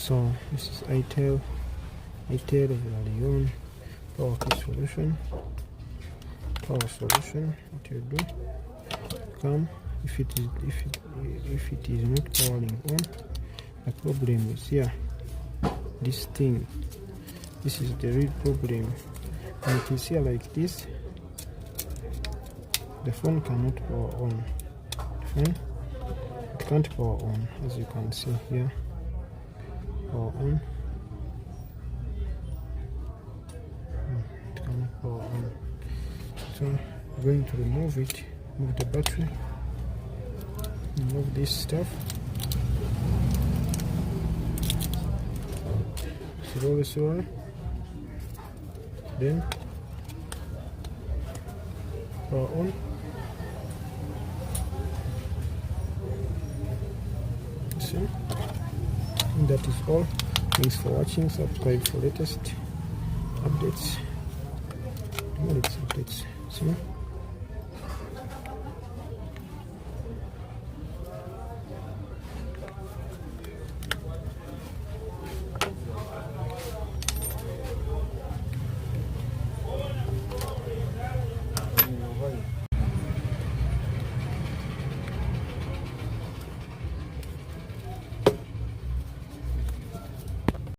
So this is itel very own power key solution. Power solution. What you do? Come if it is not powering on. The problem is here. This thing. This is the real problem. And it is here like this. The phone cannot power on. The phone it can't power on, as you can see here. Power on. It cannot power on. So I'm going to remove it. Remove the battery. Remove this stuff. Slowly. Then power on. See? And that is all. Thanks for watching. Subscribe for latest updates. See?